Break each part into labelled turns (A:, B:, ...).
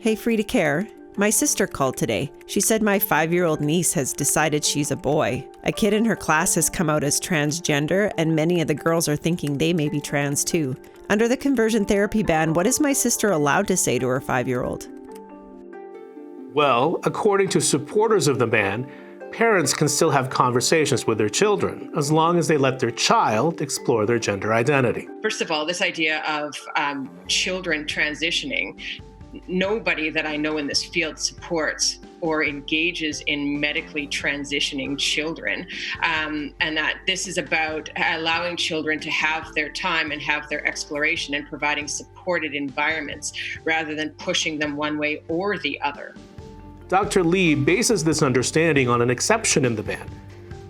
A: Hey, Free to Care. My sister called today. She said my 5-year-old niece has decided she's a boy. A kid in her class has come out as transgender, and many of the girls are thinking they may be trans too. Under the conversion therapy ban, what is my sister allowed to say to her 5-year-old?
B: Well, according to supporters of the ban, parents can still have conversations with their children as long as they let their child explore their gender identity.
C: First of all, this idea of children transitioning, nobody that I know in this field supports or engages in medically transitioning children. And that this is about allowing children to have their time and have their exploration and providing supported environments rather than pushing them one way or the other.
B: Dr. Lee bases this understanding on an exception in the ban.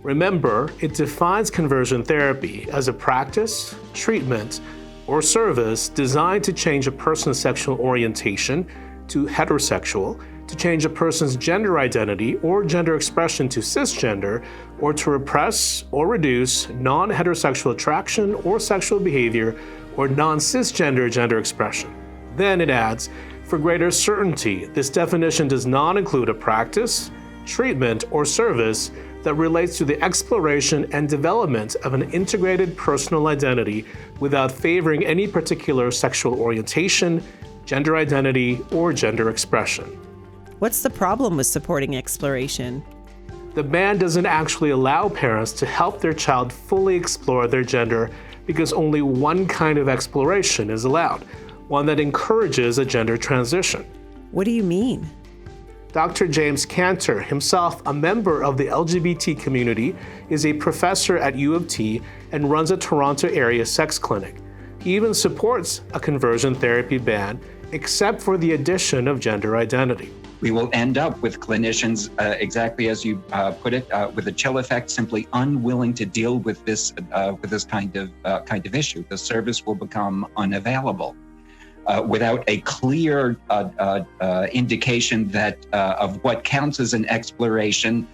B: Remember, it defines conversion therapy as a practice, treatment, or service designed to change a person's sexual orientation to heterosexual, to change a person's gender identity or gender expression to cisgender, or to repress or reduce non-heterosexual attraction or sexual behavior or non-cisgender gender expression. Then it adds, for greater certainty, this definition does not include a practice, treatment, or service that relates to the exploration and development of an integrated personal identity without favoring any particular sexual orientation, gender identity, or gender expression.
A: What's the problem with supporting exploration?
B: The ban doesn't actually allow parents to help their child fully explore their gender because only one kind of exploration is allowed, one that encourages a gender transition.
A: What do you mean?
B: Dr. James Cantor, himself a member of the LGBT community, is a professor at U of T and runs a Toronto area sex clinic. He even supports a conversion therapy ban, except for the addition of gender identity.
D: We will end up with clinicians, exactly as you put it, with a chill effect, simply unwilling to deal with this kind of issue. The service will become unavailable. Without a clear indication that of what counts as an exploration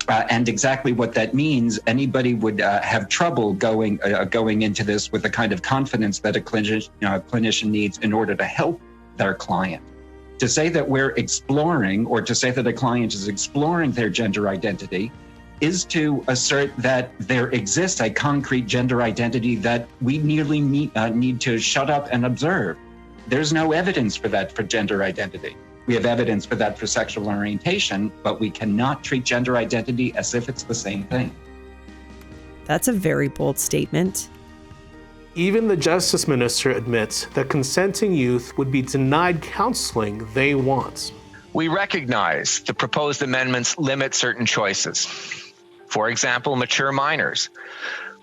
D: and exactly what that means, anybody would have trouble going into this with the kind of confidence that a clinician needs in order to help their client. To say that we're exploring, or to say that a client is exploring their gender identity, is to assert that there exists a concrete gender identity that we merely need to shut up and observe. There's no evidence for that for gender identity. We have evidence for that for sexual orientation, but we cannot treat gender identity as if it's the same thing.
A: That's a very bold statement.
B: Even the Justice Minister admits that consenting youth would be denied counseling they want.
E: We recognize the proposed amendments limit certain choices. For example, mature minors.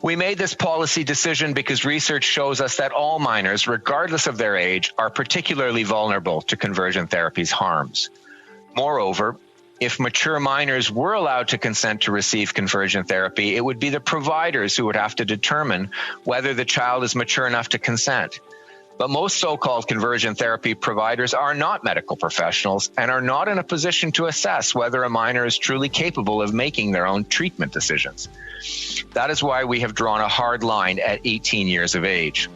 E: We made this policy decision because research shows us that all minors, regardless of their age, are particularly vulnerable to conversion therapy's harms. Moreover, if mature minors were allowed to consent to receive conversion therapy, it would be the providers who would have to determine whether the child is mature enough to consent. But most so-called conversion therapy providers are not medical professionals and are not in a position to assess whether a minor is truly capable of making their own treatment decisions. That is why we have drawn a hard line at 18 years of age.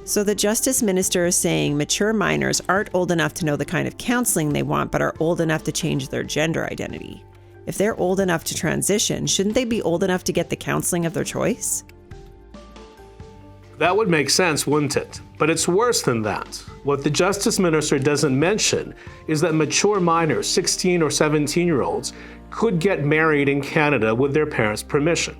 A: So the Justice Minister is saying mature minors aren't old enough to know the kind of counseling they want, but are old enough to change their gender identity. If they're old enough to transition, shouldn't they be old enough to get the counseling of their choice?
B: That would make sense, wouldn't it? But it's worse than that. What the Justice Minister doesn't mention is that mature minors, 16 or 17-year-olds, could get married in Canada with their parents' permission.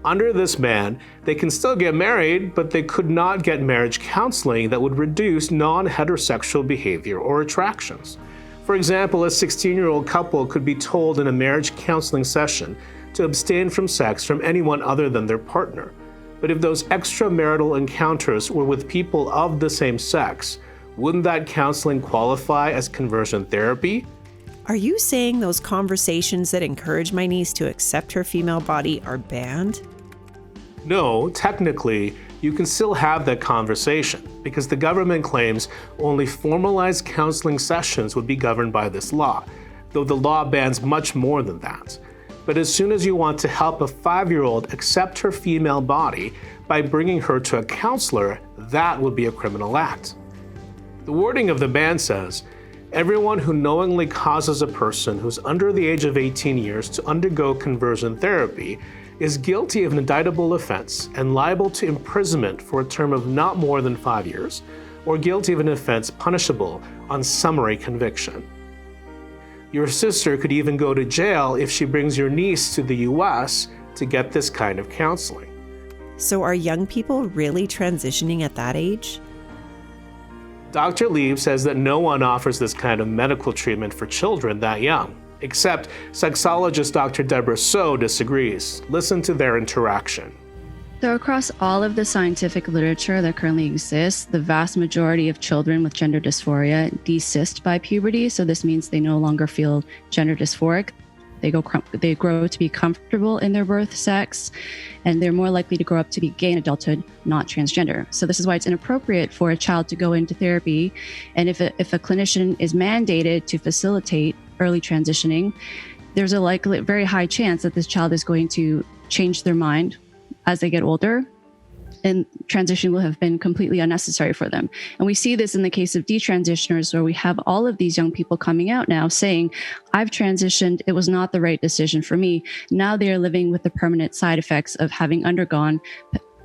B: Under this ban, they can still get married, but they could not get marriage counseling that would reduce non-heterosexual behavior or attractions. For example, a 16-year-old couple could be told in a marriage counseling session to abstain from sex from anyone other than their partner. But if those extramarital encounters were with people of the same sex, wouldn't that counseling qualify as conversion therapy?
A: Are you saying those conversations that encourage my niece to accept her female body are banned?
B: No, technically, you can still have that conversation because the government claims only formalized counseling sessions would be governed by this law, though the law bans much more than that. But as soon as you want to help a 5-year-old accept her female body by bringing her to a counselor, that would be a criminal act. The wording of the ban says, Everyone who knowingly causes a person who's under the age of 18 years to undergo conversion therapy is guilty of an indictable offense and liable to imprisonment for a term of not more than 5 years, or guilty of an offense punishable on summary conviction. Your sister could even go to jail if she brings your niece to the US to get this kind of counseling.
A: So are young people really transitioning at that age?
B: Dr. Lieb says that no one offers this kind of medical treatment for children that young, except sexologist Dr. Deborah So disagrees. Listen to their interaction.
F: So across all of the scientific literature that currently exists, the vast majority of children with gender dysphoria desist by puberty. So this means they no longer feel gender dysphoric. They grow to be comfortable in their birth sex, and they're more likely to grow up to be gay in adulthood, not transgender. So this is why it's inappropriate for a child to go into therapy. And if a clinician is mandated to facilitate early transitioning, there's a very high chance that this child is going to change their mind as they get older, and transition will have been completely unnecessary for them. And we see this in the case of detransitioners, where we have all of these young people coming out now saying, I've transitioned, it was not the right decision for me. Now they are living with the permanent side effects of having undergone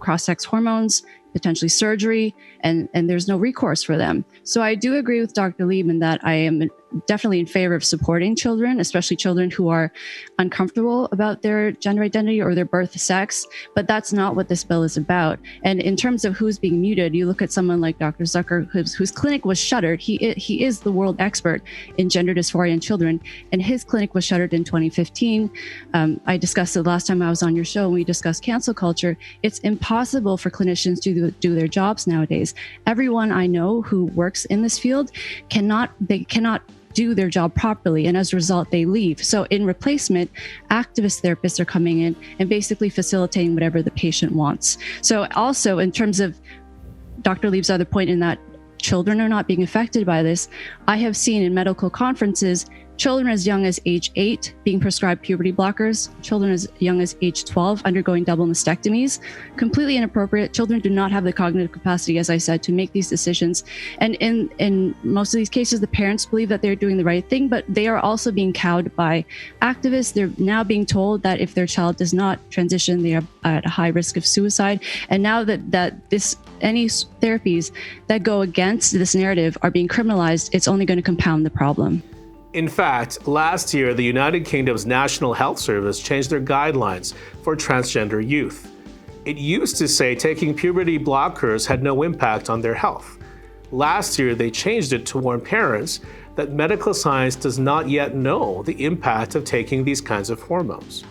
F: cross-sex hormones, potentially surgery, and there's no recourse for them. So I do agree with Dr. Lieb in that I am definitely in favor of supporting children, especially children who are uncomfortable about their gender identity or their birth sex, but that's not what this bill is about. And in terms of who's being muted, you look at someone like Dr. Zucker, whose clinic was shuttered. He is the world expert in gender dysphoria in children, and his clinic was shuttered in 2015. I discussed it last time I was on your show, and we discussed cancel culture. It's impossible for clinicians to do their jobs nowadays. Everyone I know who works in this field cannot do their job properly, and as a result they leave. So in replacement, activist therapists are coming in and basically facilitating whatever the patient wants. So also in terms of Dr. Lieb's other point in that children are not being affected by this, I have seen in medical conferences children as young as age 8 being prescribed puberty blockers, children as young as age 12 undergoing double mastectomies. Completely inappropriate. Children do not have the cognitive capacity, as I said, to make these decisions. And in most of these cases, the parents believe that they're doing the right thing, but they are also being cowed by activists. They're now being told that if their child does not transition, they are at a high risk of suicide. And now that any therapies that go against this narrative are being criminalized, it's only going to compound the problem.
B: In fact, last year, the United Kingdom's National Health Service changed their guidelines for transgender youth. It used to say taking puberty blockers had no impact on their health. Last year, they changed it to warn parents that medical science does not yet know the impact of taking these kinds of hormones.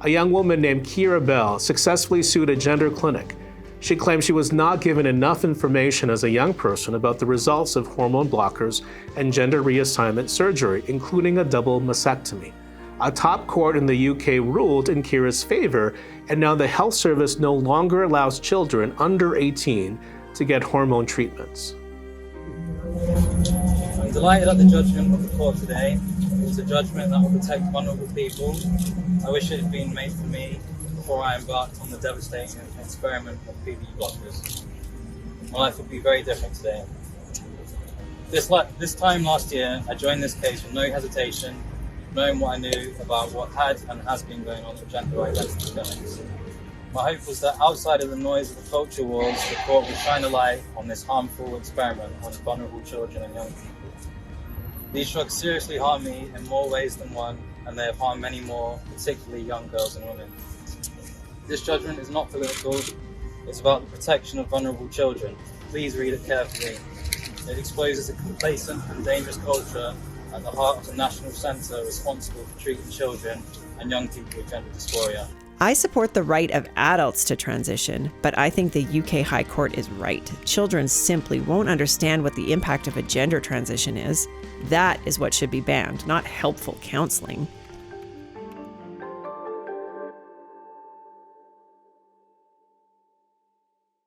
B: A young woman named Kira Bell successfully sued a gender clinic. She claimed she was not given enough information as a young person about the results of hormone blockers and gender reassignment surgery, including a double mastectomy. A top court in the UK ruled in Kira's favor, and now the health service no longer allows children under 18 to get hormone treatments.
G: I'm delighted at the judgment of the court today. It's a judgment that will protect vulnerable people. I wish it had been made for me before I embarked on the devastating experiment of PDE blockers. My life would be very different today. This time last year, I joined this case with no hesitation, knowing what I knew about what had and has been going on with gender identity clinics. My hope was that outside of the noise of the culture wars, the court would shine a light on this harmful experiment on vulnerable children and young people. These drugs seriously harm me in more ways than one, and they have harmed many more, particularly young girls and women. This judgment is not political, it's about the protection of vulnerable children. Please read it carefully. It exposes a complacent and dangerous culture at the heart of the national centre responsible for treating children and young people with gender dysphoria.
A: I support the right of adults to transition, but I think the UK High Court is right. Children simply won't understand what the impact of a gender transition is. That is what should be banned, not helpful counseling.